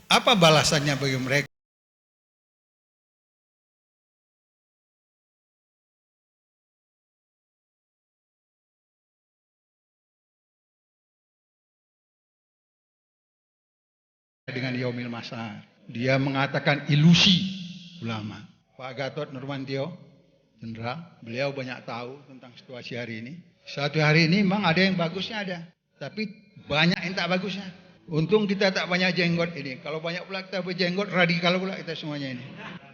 Apa balasannya bagi mereka? Dengan Yaumil Masar. Dia mengatakan ilusi ulama. Pak Gatot Nurmantio, jenderal, beliau banyak tahu tentang situasi hari ini. Satu hari ini memang ada yang bagusnya ada, tapi banyak yang tak bagusnya. Untung kita tak banyak jenggot ini. Kalau banyak pula kita berjenggot, radikal pula kita semuanya ini.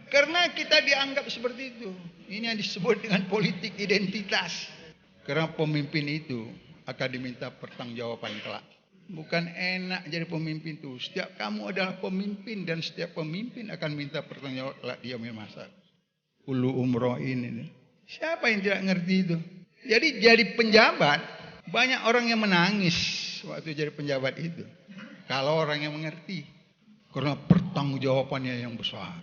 Karena kita dianggap seperti itu. Ini yang disebut dengan politik identitas. Karena pemimpin itu akan diminta pertanggungjawaban kelak. Bukan enak jadi pemimpin itu. Setiap kamu adalah pemimpin dan setiap pemimpin akan minta pertanggungjawaban kelak di yaumil mahsyar. Ulu umroh ini. Siapa yang tidak ngerti itu? Jadi penjabat, banyak orang yang menangis waktu jadi penjabat itu. Kalau orang yang mengerti, karena pertanggungjawabannya yang besar.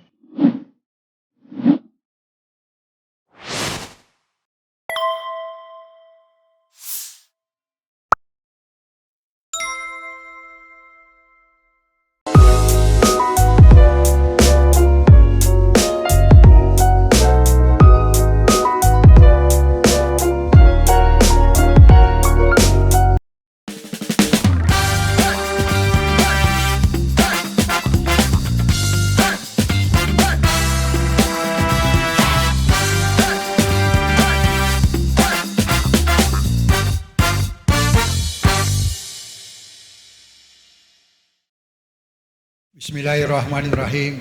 Bismillahirrahmanirrahim.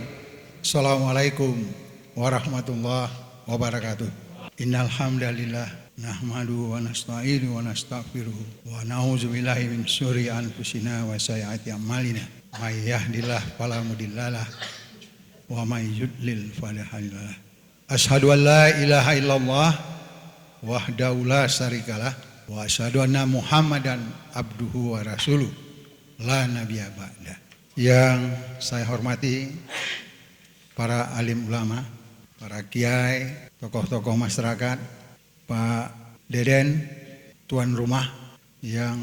Assalamualaikum warahmatullahi wabarakatuh. Innal hamdalillah nahmaduhu wa nasta'inu wa nastaghfiruh wa na'udzubillahi min syururi anfusina wa sayyiati a'malina. May yahdihillahu fala mudhillalah wa may yudlil fala hadiyalah. Asyhadu an la ilaha illallah wahdahu la syarikalah wa asyhadu anna Muhammadan abduhu wa rasuluh la nabiyya ba'da. Yang saya hormati para alim ulama, para kiai, tokoh-tokoh masyarakat, Pak Deden, tuan rumah yang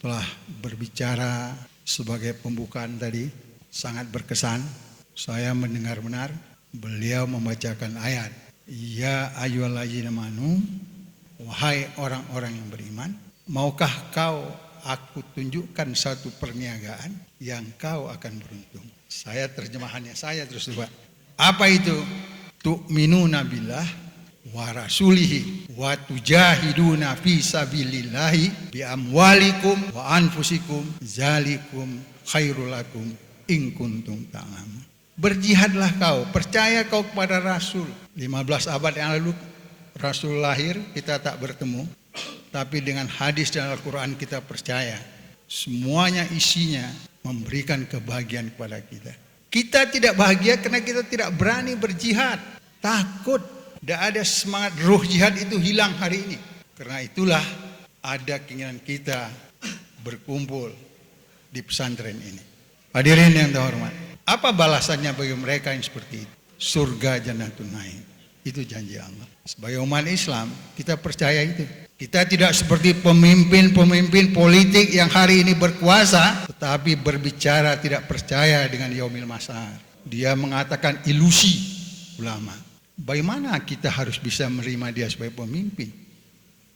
telah berbicara sebagai pembukaan tadi, sangat berkesan. Saya mendengar benar beliau membacakan ayat, ya ayyuhallazina amanu, wahai orang-orang yang beriman, maukah kau aku tunjukkan satu perniagaan yang kau akan beruntung. Saya terjemahannya saya terus coba. Apa itu? Tu'minuna billah wa rasulihi wa tujahiduna fi sabilillahi bi amwalikum wa anfusikum zalikum khairul lakum in kuntum ta'lamun. Berjihadlah kau, percaya kau kepada Rasul. 15 abad yang lalu Rasul lahir, kita tak bertemu. Tapi dengan hadis dan Al-Quran kita percaya. Semuanya isinya memberikan kebahagiaan kepada kita. Kita tidak bahagia karena kita tidak berani berjihad. Takut. Tidak ada semangat ruh jihad itu hilang hari ini. Karena itulah ada keinginan kita berkumpul di pesantren ini. Hadirin yang terhormat. Apa balasannya bagi mereka yang seperti itu? Surga Jannatul Naim. Itu janji Allah. Sebagai umat Islam kita percaya itu. Kita tidak seperti pemimpin-pemimpin politik yang hari ini berkuasa tetapi berbicara tidak percaya dengan yaumil mahsyar. Dia mengatakan ilusi ulama. Bagaimana kita harus bisa menerima dia sebagai pemimpin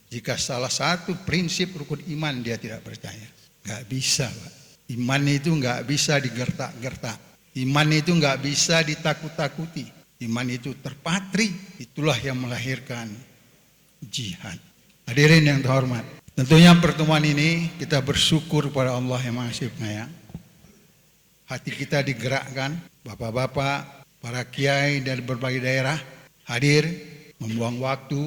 jika salah satu prinsip rukun iman dia tidak percaya? Gak bisa, Pak. Iman itu gak bisa digertak-gertak. Iman itu gak bisa ditakut-takuti. Iman itu terpatri. Itulah yang melahirkan jihad. Hadirin yang terhormat, tentunya pertemuan ini kita bersyukur pada Allah yang Maha Penyayang. Hati kita digerakkan, bapak-bapak, para kiai dari berbagai daerah hadir, membuang waktu,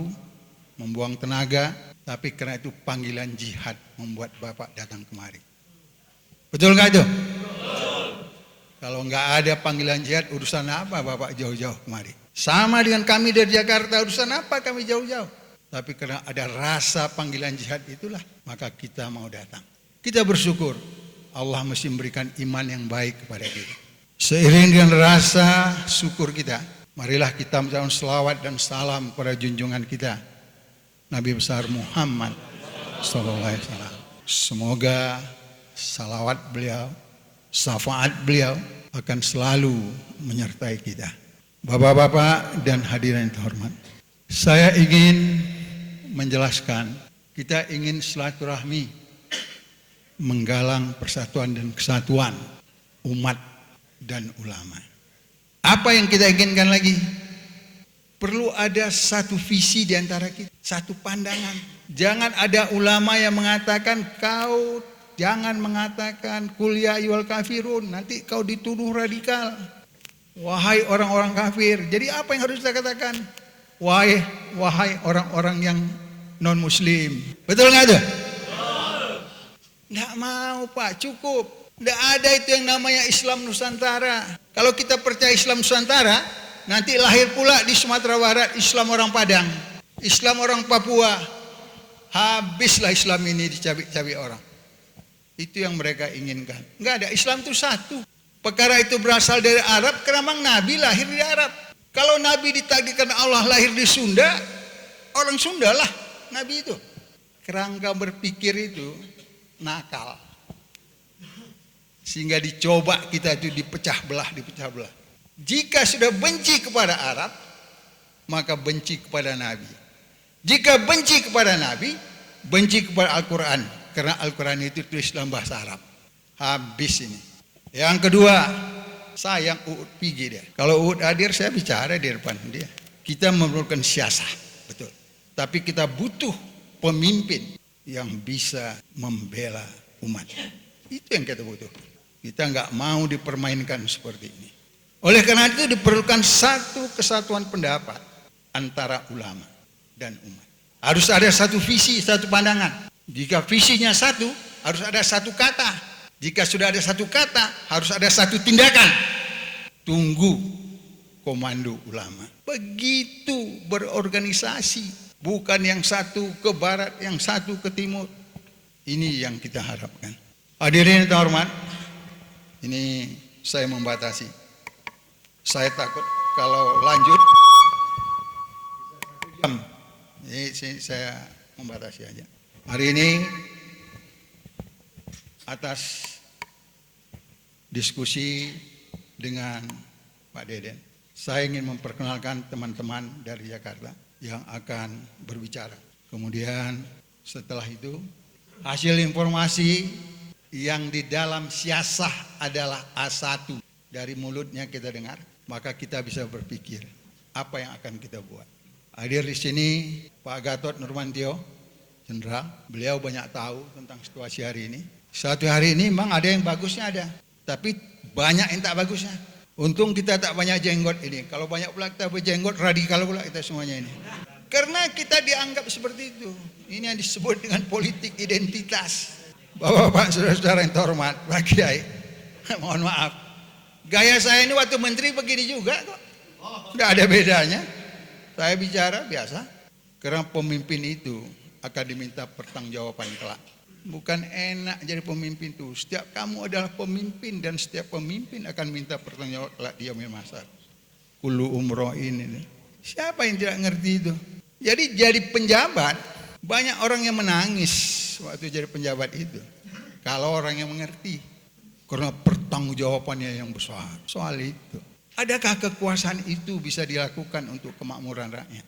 membuang tenaga, tapi karena itu panggilan jihad membuat bapak datang kemari. Betul nggak itu? Betul. Kalau nggak ada panggilan jihad, urusan apa bapak jauh-jauh kemari? Sama dengan kami dari Jakarta, urusan apa kami jauh-jauh? Tapi karena ada rasa panggilan jihad itulah, maka kita mau datang. Kita bersyukur Allah mesti memberikan iman yang baik kepada kita. Seiring dengan rasa syukur kita, marilah kita mengucapkan selawat dan salam kepada junjungan kita, Nabi besar Muhammad SAW. Semoga salawat beliau, syafaat beliau akan selalu menyertai kita. Bapak-bapak dan hadirin yang terhormat, saya ingin menjelaskan, kita ingin silaturahmi, menggalang persatuan dan kesatuan umat dan ulama. Apa yang kita inginkan lagi? Perlu ada satu visi di antara kita, satu pandangan. Jangan ada ulama yang mengatakan kau jangan mengatakan kul ya ayyuhal kafirun, nanti kau dituduh radikal. Wahai orang-orang kafir. Jadi apa yang harus kita katakan? Wahai orang-orang yang non muslim. Betul nggak tuh? Nggak mau Pak, cukup. Nggak ada itu yang namanya Islam Nusantara. Kalau kita percaya Islam Nusantara, nanti lahir pula di Sumatera Barat Islam orang Padang, Islam orang Papua. Habislah Islam ini dicabik-cabik orang. Itu yang mereka inginkan. Nggak ada, Islam itu satu. Perkara itu berasal dari Arab, karena memang Nabi lahir di Arab. Kalau Nabi ditakdirkan Allah lahir di Sunda, orang Sunda lah Nabi itu. Kerangka berpikir itu nakal. Sehingga dicoba kita itu dipecah belah. Jika sudah benci kepada Arab, maka benci kepada Nabi. Jika benci kepada Nabi, benci kepada Al-Quran. Karena Al-Quran itu tulis dalam bahasa Arab. Habis ini. Yang kedua, sayang Uud pergi dia. Kalau Uud hadir, saya bicara di depan dia. Kita memerlukan siasah, betul. Tapi kita butuh pemimpin yang bisa membela umat. Itu yang kita butuh. Kita nggak mau dipermainkan seperti ini. Oleh karena itu diperlukan satu kesatuan pendapat antara ulama dan umat. Harus ada satu visi, satu pandangan. Jika visinya satu, harus ada satu kata. Jika sudah ada satu kata, harus ada satu tindakan. Tunggu komando ulama. Begitu berorganisasi. Bukan yang satu ke barat, yang satu ke timur. Ini yang kita harapkan. Hadirin yang terhormat, ini saya membatasi. Saya takut kalau lanjut jam. Jadi saya membatasi aja. Hari ini atas diskusi dengan Pak Deden, saya ingin memperkenalkan teman-teman dari Jakarta yang akan berbicara. Kemudian setelah itu hasil informasi yang di dalam siasah adalah A1 dari mulutnya kita dengar, maka kita bisa berpikir apa yang akan kita buat. Hadir di sini Pak Gatot Nurmantio, Jenderal. Beliau banyak tahu tentang situasi hari ini. Satu hari ini memang ada yang bagusnya ada, tapi banyak yang tak bagusnya. Untung kita tak banyak jenggot ini. Kalau banyak pula kita berjenggot, radikal pula kita semuanya ini. Karena kita dianggap seperti itu. Ini yang disebut dengan politik identitas. Bapak-bapak, saudara-saudara yang terhormat, Pak Kiai, mohon maaf. Gaya saya ini waktu menteri begini juga kok. Tidak ada bedanya. Saya bicara biasa. Karena pemimpin itu akan diminta pertanggungjawaban kelak. Bukan enak jadi pemimpin itu. Setiap kamu adalah pemimpin dan setiap pemimpin akan minta pertanggungjawaban kelak di yaumil mahsyar. Kullu umro'in ini. Siapa yang tidak ngerti itu? Jadi penjabat, banyak orang yang menangis waktu jadi penjabat itu. Kalau orang yang mengerti. Karena pertanggungjawabannya yang besar. Soal itu. Adakah kekuasaan itu bisa dilakukan untuk kemakmuran rakyat?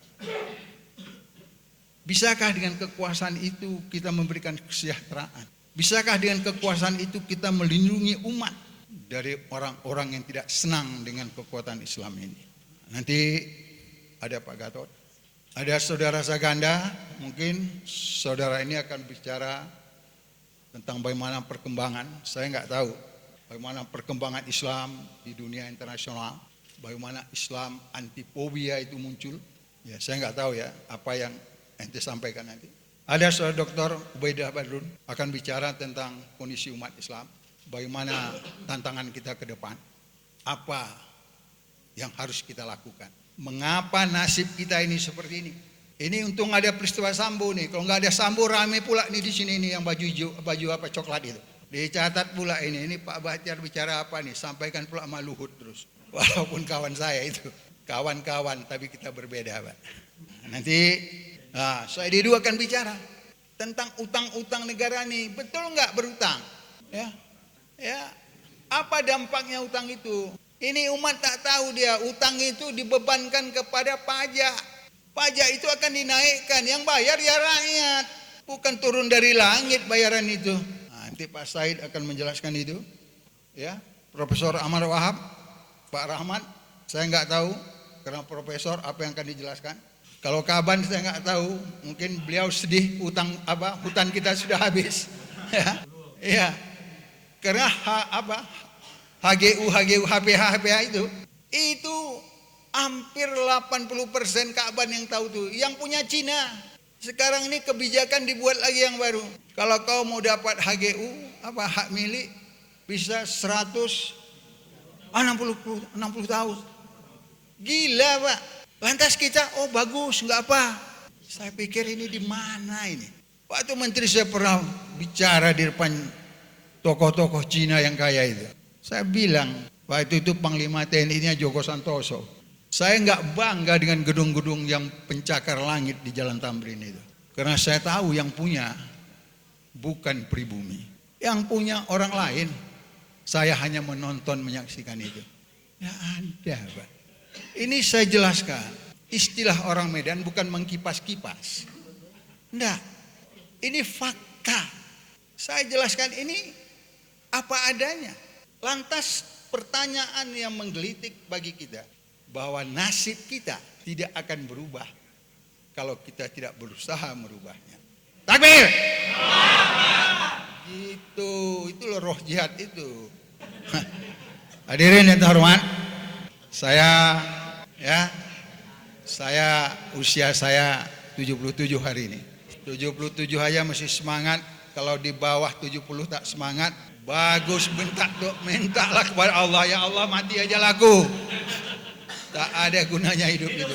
Bisakah dengan kekuasaan itu kita memberikan kesejahteraan? Bisakah dengan kekuasaan itu kita melindungi umat dari orang-orang yang tidak senang dengan kekuatan Islam ini? Nanti ada Pak Gatot, ada saudara Saganda, mungkin saudara ini akan bicara tentang bagaimana perkembangan. Saya nggak tahu bagaimana perkembangan Islam di dunia internasional, bagaimana Islam antifobia itu muncul. Ya, saya nggak tahu ya apa yang ente sampaikan nanti. Ada saudara Dr. Ubaidah Badrun akan bicara tentang kondisi umat Islam, bagaimana tantangan kita ke depan, apa yang harus kita lakukan, mengapa nasib kita ini seperti ini. Ini untung ada peristiwa Sambo nih, kalau nggak ada Sambo rame pula nih di sini nih yang baju hijau, baju apa coklat itu. Dicatat pula ini Pak Bahtiar bicara apa nih, sampaikan pula sama Luhut terus. Walaupun kawan saya itu, kawan-kawan tapi kita berbeda Pak. Nanti saya dua akan bicara tentang utang-utang negara nih, betul nggak berutang? Ya, Apa dampaknya utang itu? Ini umat tak tahu dia, utang itu dibebankan kepada pajak. Pajak itu akan dinaikkan, yang bayar ya rakyat. Bukan turun dari langit bayaran itu. Nah, nanti Pak Said akan menjelaskan itu. Ya, Profesor Ahmad Wahab, Pak Rahmat, saya nggak tahu karena profesor apa yang akan dijelaskan. Kalau Kaban saya nggak tahu, mungkin beliau sedih hutan kita sudah habis. Ya, karena HGU, HPH itu hampir 80% Kaban yang tahu tuh, yang punya Cina. Sekarang ini kebijakan dibuat lagi yang baru. Kalau kau mau dapat HGU, hak milik, bisa 160 tahun. Gila Pak. Lantas kita, oh bagus, nggak apa. Saya pikir ini di mana ini? Waktu menteri saya pernah bicara di depan tokoh-tokoh Cina yang kaya itu. Saya bilang, waktu itu Panglima TNI-nya Joko Santoso. Saya nggak bangga dengan gedung-gedung yang pencakar langit di Jalan Tamrin itu. Karena saya tahu yang punya bukan pribumi. Yang punya orang lain. Saya hanya menonton, menyaksikan itu. Ya ada Pak. Ini saya jelaskan. Istilah orang Medan bukan mengkipas-kipas. Enggak. Ini fakta. Saya jelaskan ini apa adanya. Lantas pertanyaan yang menggelitik bagi kita. Bahwa nasib kita tidak akan berubah. Kalau kita tidak berusaha merubahnya. Takbir! Itu loh roh jihad itu. Hadirin yang terhormat, saya usia saya 77 hari ini. 77 aja masih semangat. Kalau di bawah 70 tak semangat, bagus mintalah kepada Allah, ya Allah mati aja laku. Tak ada gunanya hidup itu.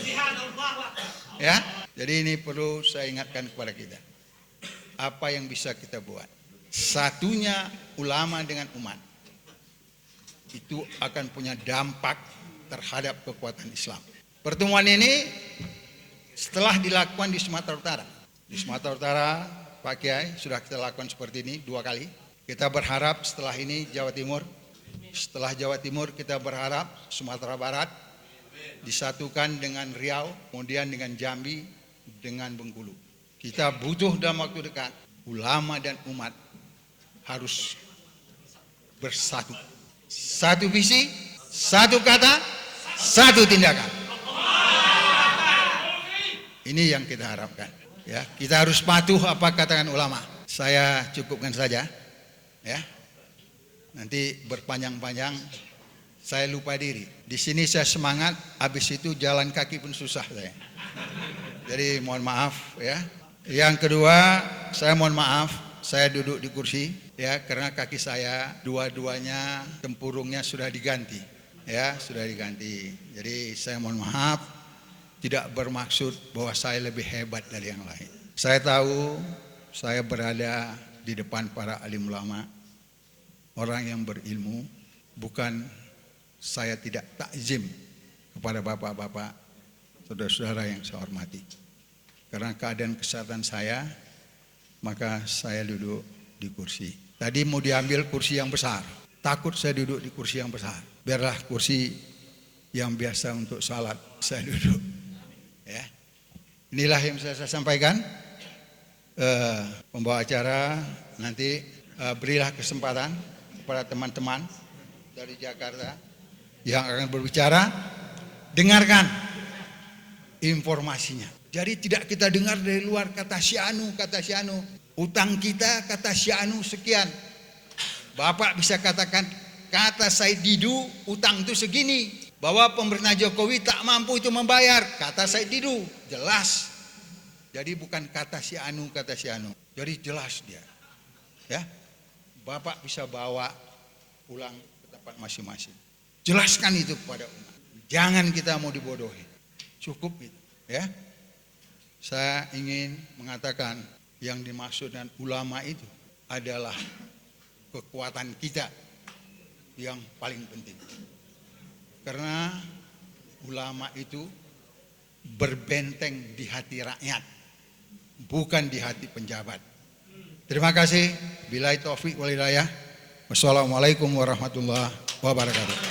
Ya, jadi ini perlu saya ingatkan kepada kita. Apa yang bisa kita buat? Satunya ulama dengan umat. Itu akan punya dampak terhadap kekuatan Islam. Pertemuan ini setelah dilakukan di Sumatera Utara. Di Sumatera Utara, Pak Kiai, sudah kita lakukan seperti ini 2 kali. Kita berharap setelah ini Jawa Timur. Setelah Jawa Timur kita berharap Sumatera Barat disatukan dengan Riau, kemudian dengan Jambi, dengan Bengkulu. Kita butuh dalam waktu dekat, ulama dan umat harus bersatu. Satu visi, satu kata, satu tindakan. Ini yang kita harapkan. Ya, kita harus patuh apa katakan ulama. Saya cukupkan saja. Ya, nanti berpanjang-panjang. Saya lupa diri. Di sini saya semangat, habis itu jalan kaki pun susah saya. Jadi mohon maaf ya. Yang kedua, saya mohon maaf, saya duduk di kursi ya karena kaki saya dua-duanya tempurungnya sudah diganti. Ya, sudah diganti. Jadi saya mohon maaf, tidak bermaksud bahwa saya lebih hebat dari yang lain. Saya tahu saya berada di depan para alim ulama, orang yang berilmu, bukan saya tidak takzim kepada bapak-bapak, saudara-saudara yang saya hormati. Karena keadaan kesehatan saya, maka saya duduk di kursi. Tadi mau diambil kursi yang besar, takut saya duduk di kursi yang besar. Biarlah kursi yang biasa untuk salat saya duduk. Ya, inilah yang saya sampaikan. Pembawa acara nanti berilah kesempatan kepada teman-teman dari Jakarta yang akan berbicara, dengarkan informasinya. Jadi tidak kita dengar dari luar kata si anu, utang kita kata si anu sekian. Bapak bisa katakan kata Said Didu utang itu segini. Bahwa pemerintah Jokowi tak mampu itu membayar, kata Said Didu, jelas. Jadi bukan kata si anu. Jadi jelas dia. Ya. Bapak bisa bawa pulang ke tempat masing-masing. Jelaskan itu kepada umat. Jangan kita mau dibodohi. Cukup itu, ya. Saya ingin mengatakan yang dimaksud dengan ulama itu adalah kekuatan kita yang paling penting. Karena ulama itu berbenteng di hati rakyat, bukan di hati penjabat. Terima kasih. Billahi taufik wal hidayah. Wassalamualaikum warahmatullahi wabarakatuh.